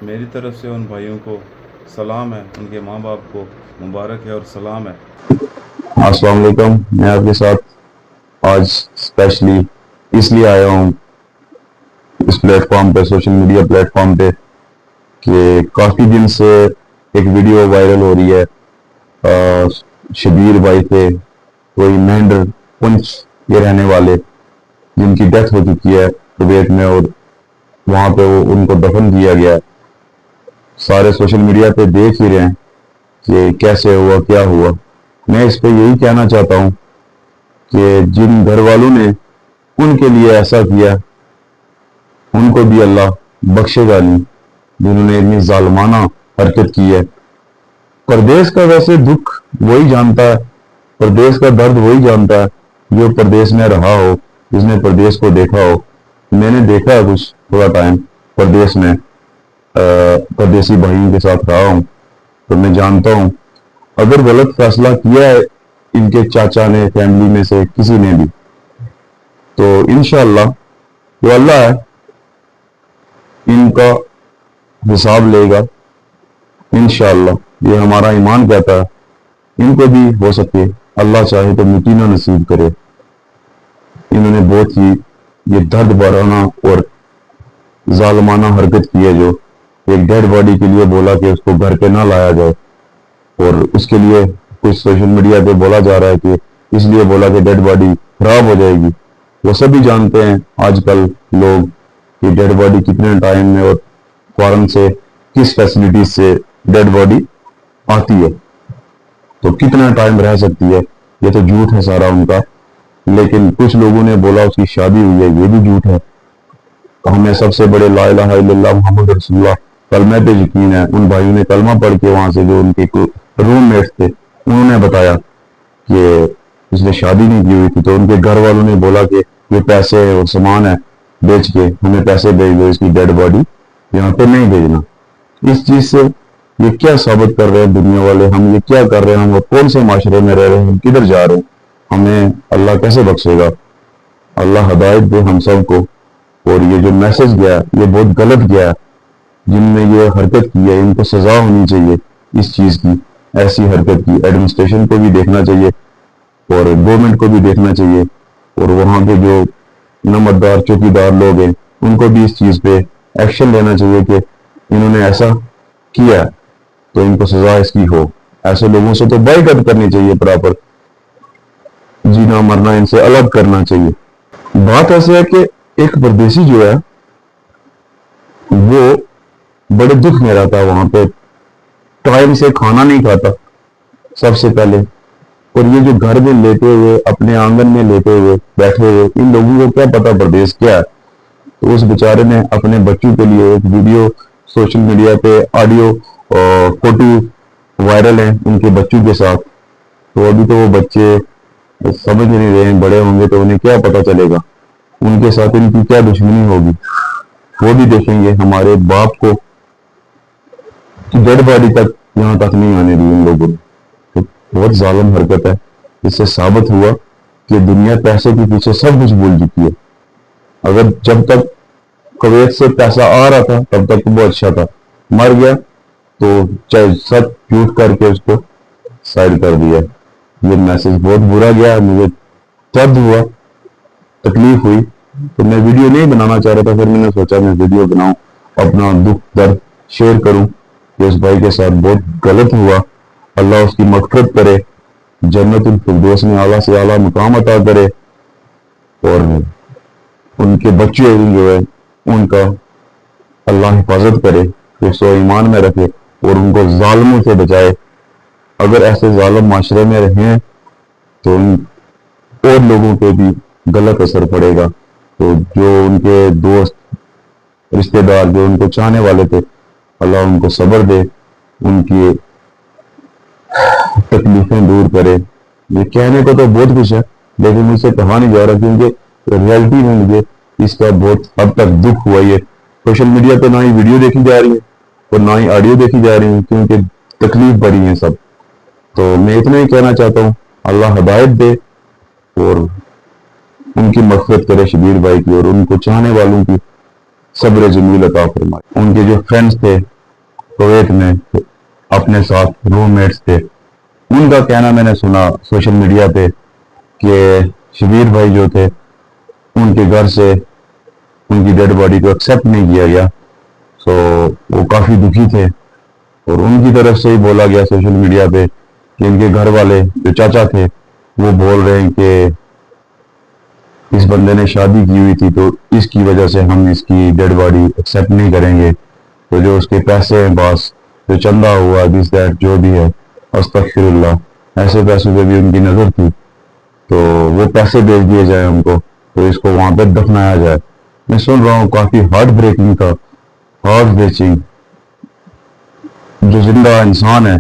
میری طرف سے ان بھائیوں کو سلام ہے، ان کے ماں باپ کو مبارک ہے اور سلام ہے۔ السلام علیکم۔ میں آپ کے ساتھ آج اسپیشلی اس لیے آیا ہوں اس پلیٹ فارم پہ، سوشل میڈیا پلیٹ فارم پہ، کہ کافی دن سے ایک ویڈیو وائرل ہو رہی ہے شبیر بھائی تھے، کوئی مہنڈر پنچ کے رہنے والے، جن کی ڈیتھ ہو چکی ہے کویت میں، اور وہاں پہ ان کو دفن کیا گیا ہے۔ سارے سوشل میڈیا پہ دیکھ ہی رہے ہیں کہ کیسے ہوا، کیا ہوا۔ میں اس پہ یہی کہنا چاہتا ہوں کہ جن گھر والوں نے ان کے لیے ایسا کیا، ان کو بھی اللہ بخشے گا نہیں، جنہوں نے اتنی ظالمانہ حرکت کی ہے۔ پردیس کا ویسے دکھ وہی جانتا ہے، پردیس کا درد وہی جانتا ہے جو پردیس میں رہا ہو، جس نے پردیس کو دیکھا ہو۔ میں نے دیکھا ہے کچھ تھوڑا ٹائم پردیس میں، پردیسی بھائیوں کے ساتھ رہا ہوں، تو میں جانتا ہوں اگر غلط فیصلہ کیا ہے ان کے چاچا نے، فیملی میں سے کسی نے بھی، تو انشاءاللہ جو اللہ ہے ان کا حساب لے گا انشاءاللہ۔ یہ ہمارا ایمان کہتا ہے۔ ان کو بھی ہو سکے اللہ چاہے تو مٹی نہ نصیب کرے۔ انہوں نے بہت ہی یہ درد بھرانا اور ظالمانہ حرکت کی ہے، جو ایک ڈیڈ باڈی کے لیے بولا کہ اس کو گھر پہ نہ لایا جائے، اور اس کے لیے کچھ سوشل میڈیا پہ بولا جا رہا ہے کہ اس لیے بولا کہ ڈیڈ باڈی خراب ہو جائے گی۔ وہ سبھی جانتے ہیں آج کل لوگ کہ ڈیڈ باڈی کتنے ٹائم میں اور فارن سے کس فیسلٹیز سے ڈیڈ باڈی آتی ہے، تو کتنا ٹائم رہ سکتی ہے۔ یہ تو جھوٹ ہے سارا ان کا، لیکن کچھ لوگوں نے بولا اس کی شادی ہوئی ہے، یہ بھی جھوٹ ہے۔ ہمیں سب سے بڑے لا الہ الا اللہ محمد رسول اللہ کلمہ پہ یقین ہے۔ ان بھائیوں نے کلمہ پڑھ کے وہاں سے، جو ان کے روم میٹس تھے، انہوں نے بتایا کہ اس نے شادی نہیں کی ہوئی تھی، تو ان کے گھر والوں نے بولا کہ یہ پیسے اور سامان ہے، بیچ کے ہمیں پیسے بھیج دو، اس کی ڈیڈ باڈی یہاں پہ نہیں بھیجنا۔ اس چیز سے یہ کیا ثابت کر رہے ہیں دنیا والے، ہم یہ کیا کر رہے ہیں، ہم کون سے معاشرے میں رہ رہے ہیں، ہم کدھر جا رہے ہیں، ہمیں اللہ کیسے بخشے گا۔ اللہ ہدایت دے ہم سب کو۔ اور یہ جو میسج گیا یہ بہت غلط گیا ہے، جن نے یہ حرکت کی ہے ان کو سزا ہونی چاہیے اس چیز کی، ایسی حرکت کی۔ ایڈمنسٹریشن کو بھی دیکھنا چاہیے اور گورنمنٹ کو بھی دیکھنا چاہیے، اور وہاں کے جو نمبردار چوکیدار لوگ ہیں ان کو بھی اس چیز پہ ایکشن لینا چاہیے کہ انہوں نے ایسا کیا تو ان کو سزا اس کی ہو۔ ایسے لوگوں سے تو بائیکاٹ کرنی چاہیے، پراپر جینا مرنا ان سے الگ کرنا چاہیے۔ بات ایسے ہے کہ ایک پردیسی جو ہے وہ بڑے دکھ میں رہتا ہے، وہاں پہ ٹائم سے کھانا نہیں کھاتا سب سے پہلے، اور یہ جو گھر میں لیتے ہوئے، اپنے آنگن میں لیتے ہوئے بیٹھے ہوئے، ان لوگوں کو کیا پتا پردیس کیا ہے۔ تو اس بیچارے نے اپنے بچوں کے لیے ایک ویڈیو سوشل میڈیا پہ، آڈیو اور فوٹو وائرل ہیں ان کے بچوں کے ساتھ۔ تو ابھی تو وہ بچے سمجھ نہیں رہے ہیں، بڑے ہوں گے تو انہیں کیا پتا چلے گا، ان کے ساتھ ان کی کیا دشمنی ہوگی۔ وہ بھی دیکھیں گے ہمارے باپ کو ڈیڈ باڈی تک یہاں تک نہیں آنے دی ان لوگوں نے۔ تو بہت ظالم حرکت ہے۔ اس سے ثابت ہوا کہ دنیا پیسے کے پیچھے سب کچھ بھول چکی ہے۔ اگر جب تک کویت سے پیسہ آ رہا تھا تب تک وہ اچھا تھا، مر گیا تو چاہے سب جھوٹ کر کے اس کو سائڈ کر دیا۔ یہ میسج بہت برا گیا، مجھے درد ہوا، تکلیف ہوئی، تو میں ویڈیو نہیں بنانا چاہ رہا تھا، پھر میں نے سوچا میں ویڈیو بناؤں، اپنا دکھ درد شیئر کروں کہ اس بھائی کے ساتھ بہت غلط ہوا۔ اللہ اس کی مغفرت کرے، جنت الفردوس میں اعلیٰ سے اعلیٰ مقام عطا کرے، اور ان کے بچے جو ہے ان کا اللہ حفاظت کرے، کہ سو ایمان میں رکھے اور ان کو ظالموں سے بچائے۔ اگر ایسے ظالم معاشرے میں رہیں تو ان اور لوگوں پہ بھی غلط اثر پڑے گا۔ تو جو ان کے دوست رشتہ دار جو ان کو چاہنے والے تھے، اللہ ان کو صبر دے، ان کی تکلیفیں دور کرے۔ یہ کہنے کو تو بہت کچھ ہے لیکن مجھ سے کہا نہیں جا رہا، کیونکہ ریئلٹی میں مجھے اس کا بہت حد تک دکھ ہوا۔ یہ سوشل میڈیا پہ نہ ہی ویڈیو دیکھی جا رہی ہے اور نہ ہی آڈیو دیکھی جا رہی ہے، کیونکہ تکلیف بڑی ہے سب۔ تو میں اتنا ہی کہنا چاہتا ہوں، اللہ ہدایت دے اور ان کی مغفرت کرے شبیر بھائی کی اور ان کو چاہنے والوں کی۔ صبر جمیل عطا فرمائے۔ ان کے جو فرینڈز تھے کویت میں اپنے ساتھ روم میٹس تھے، ان کا کہنا میں نے سنا سوشل میڈیا پہ کہ شبیر بھائی جو تھے ان کے گھر سے ان کی ڈیڈ باڈی کو ایکسیپٹ نہیں کیا گیا، سو وہ کافی دکھی تھے، اور ان کی طرف سے ہی بولا گیا سوشل میڈیا پہ کہ ان کے گھر والے جو چاچا تھے وہ بول رہے ہیں کہ اس بندے نے شادی کی ہوئی تھی تو اس کی وجہ سے ہم اس کی ڈیڈ باڈی ایکسیپٹ نہیں کریں گے، تو جو اس کے پیسے ہیں باس جو چندہ ہوا دس دیٹ جو بھی ہے استغفر اللہ، ایسے پیسوں پہ بھی ان کی نظر تھی، تو وہ پیسے بھیج دیے جائیں ہم کو تو اس کو وہاں پہ دفنایا جائے۔ میں سن رہا ہوں کافی ہارٹ بریکنگ تھا، ہارٹ بریکنگ، جو زندہ انسان ہے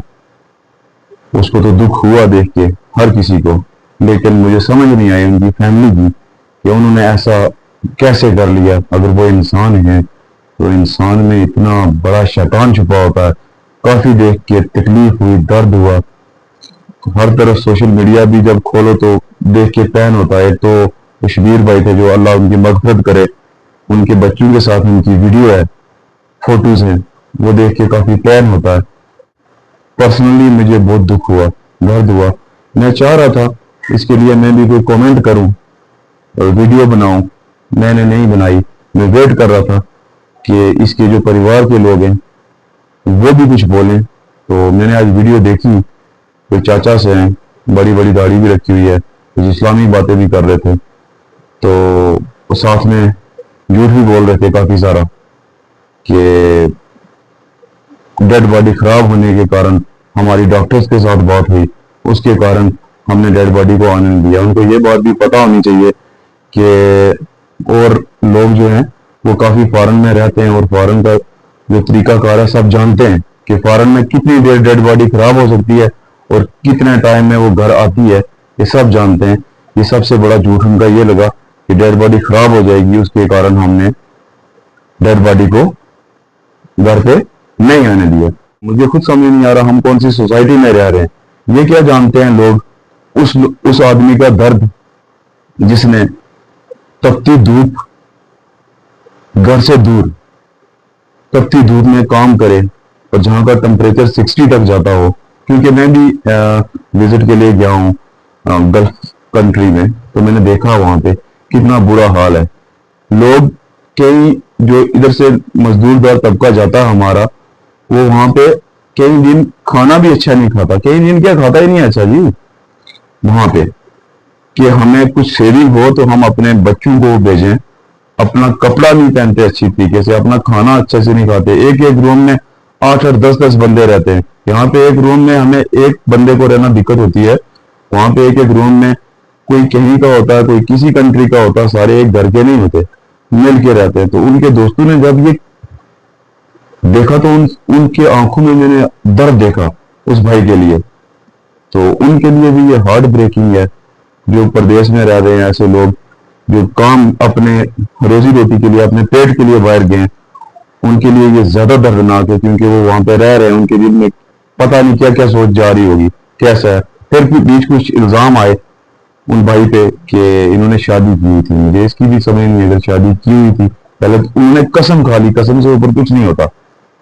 اس کو تو دکھ ہوا دیکھ کے ہر کسی کو، لیکن مجھے سمجھ نہیں آئی ان کی فیملی کی کہ انہوں نے ایسا کیسے کر لیا۔ اگر وہ انسان ہے تو انسان میں اتنا بڑا شیطان چھپا ہوتا ہے۔ کافی دیکھ کے تکلیف ہوئی، درد ہوا، ہر طرف سوشل میڈیا بھی جب کھولو تو دیکھ کے پین ہوتا ہے۔ تو شبیر بھائی تھے جو اللہ ان کی مغفرت کرے، ان کے بچوں کے ساتھ ان کی ویڈیو ہے، فوٹوز ہیں، وہ دیکھ کے کافی پین ہوتا ہے۔ پرسنلی مجھے بہت دکھ ہوا، درد ہوا، میں چاہ رہا تھا اس کے لیے میں بھی کوئی کومنٹ کروں اور ویڈیو بناؤں، میں نے نہیں بنائی، میں ویٹ کر رہا تھا کہ اس کے جو پریوار کے لوگ ہیں وہ بھی کچھ بولیں، تو میں نے آج ویڈیو دیکھی، کوئی چاچا سے ہیں، بڑی بڑی داڑھی بھی رکھی ہوئی ہے، کچھ اسلامی باتیں بھی کر رہے تھے، تو ساتھ میں جھوٹ بھی بول رہے تھے کافی سارا کہ ڈیڈ باڈی خراب ہونے کے کارن ہماری ڈاکٹرز کے ساتھ بات ہوئی، اس کے کارن ہم نے ڈیڈ باڈی کو آنے نہیں دیا۔ ان کو یہ بات بھی پتہ ہونی چاہیے کہ اور لوگ جو ہیں وہ کافی فارن میں رہتے ہیں اور فارن کا جو طریقہ کار ہے سب جانتے ہیں کہ فارن میں کتنی دیر ڈیڈ باڈی خراب ہو سکتی ہے اور کتنے ٹائم میں وہ گھر آتی ہے، یہ سب جانتے ہیں۔ یہ سب سے بڑا جھوٹ ان کا یہ لگا کہ ڈیڈ باڈی خراب ہو جائے گی، اس کے کارن ہم نے ڈیڈ باڈی کو گھر پہ نہیں آنے دیا۔ مجھے خود سمجھ نہیں آ رہا ہم کون سی سوسائٹی میں رہ رہے ہیں۔ یہ کیا جانتے ہیں لوگ اس آدمی کا درد جس نے تپتی دھوپ گھر سے دور تپتی دھوپ میں کام کرے اور جہاں کا ٹمپریچر 60 تک جاتا ہو، کیونکہ میں بھی وزٹ کے لیے گیا ہوں گلف کنٹری میں، تو میں نے دیکھا وہاں پہ کتنا برا حال ہے۔ لوگ کئی جو ادھر سے مزدور دار طبقہ جاتا ہے ہمارا، وہ وہاں پہ کئی دن کھانا بھی اچھا نہیں کھاتا، کئی دن کیا کھاتا ہی نہیں اچھا جی وہاں پہ، کہ ہمیں کچھ سیونگ ہو تو ہم اپنے بچوں کو بھیجیں، اپنا کپڑا نہیں پہنتے اچھی طریقے سے، اپنا کھانا اچھے سے نہیں کھاتے، ایک ایک روم میں 8 اور 10 بندے رہتے ہیں۔ یہاں پہ ایک روم میں ہمیں ایک بندے کو رہنا دقت ہوتی ہے، وہاں پہ ایک ایک روم میں کوئی کہیں کا ہوتا ہے، کوئی کسی کنٹری کا ہوتا ہے، سارے ایک گھر کے نہیں ہوتے، مل کے رہتے ہیں۔ تو ان کے دوستوں نے جب یہ دیکھا تو ان کے آنکھوں میں نے درد دیکھا اس بھائی کے لیے، تو ان کے لیے بھی یہ ہارٹ بریکنگ ہے جو پردیش میں رہ رہے ہیں، ایسے لوگ جو کام اپنے روزی روٹی کے لیے اپنے پیٹ کے لیے باہر گئے، ان کے لیے یہ زیادہ دردناک ہے کیونکہ وہ وہاں پہ رہ رہے ہیں، ان کے دل میں پتہ نہیں کیا کیا سوچ جا رہی ہوگی، کیسا ہے۔ پھر بھی بیچ کچھ الزام آئے ان بھائی پہ کہ انہوں نے شادی کی ہوئی تھی، مجھے اس کی بھی سمجھ نہیں، اگر شادی کی ہوئی تھی پہلے تو انہوں نے قسم کھا لی، قسم سے اوپر کچھ نہیں ہوتا،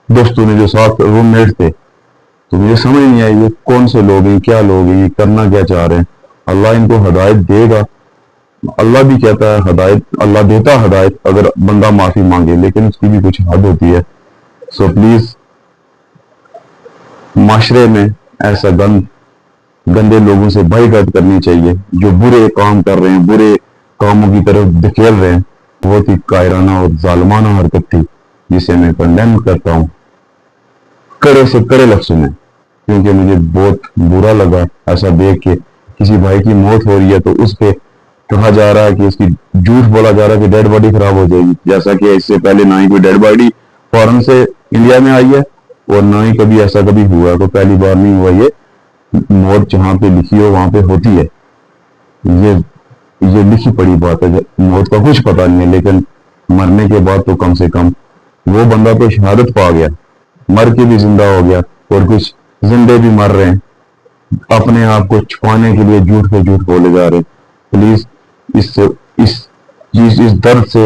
دوستوں نے جو ساتھ روم میٹ تھے، تو مجھے سمجھ نہیں آئی یہ کون سے لوگ ہیں، کیا لوگ ہیں، یہ کرنا کیا چاہ رہے ہیں۔ اللہ ان کو ہدایت دے گا، اللہ بھی کہتا ہے ہدایت، اللہ دیتا ہدایت اگر بندہ معافی مانگے، لیکن اس کی بھی کچھ حد ہوتی ہے۔ سو پلیز معاشرے میں ایسا گندے لوگوں سے بائیکاٹ کرنی چاہیے، جو برے کام کر رہے ہیں، برے کاموں کی طرف دھکیل رہے ہیں، بہت ہی قاہرانہ اور ظالمانہ حرکت تھی جسے میں کنڈیم کرتا ہوں کڑے سے کڑے لفظوں میں، کیونکہ مجھے بہت برا لگا ایسا دیکھ کے کسی بھائی کی موت ہو رہی ہے تو اس پہ کہا جا رہا ہے کہ اس کی جھوٹ بولا جا رہا ہے کہ ڈیڈ باڈی خراب ہو جائے گی، جیسا کہ اس سے پہلے نہ ہی کوئی ڈیڈ باڈی فورن سے انڈیا میں آئی ہے اور نہ ہی کبھی ایسا کبھی ہوا ہے، تو پہلی بار نہیں ہوا، یہ موت جہاں پہ لکھی ہو وہاں پہ ہوتی ہے، یہ لکھی پڑی بات ہے، موت کا کچھ پتہ نہیں ہے، لیکن مرنے کے بعد تو کم سے کم وہ بندہ تو شہادت پا گیا، مر کے بھی زندہ ہو گیا، اور کچھ زندے بھی مر رہے ہیں اپنے آپ کو چھپانے کے لیے، جھوٹ پہ جھوٹ بولے جا رہے ہیں۔ پلیز اس درد سے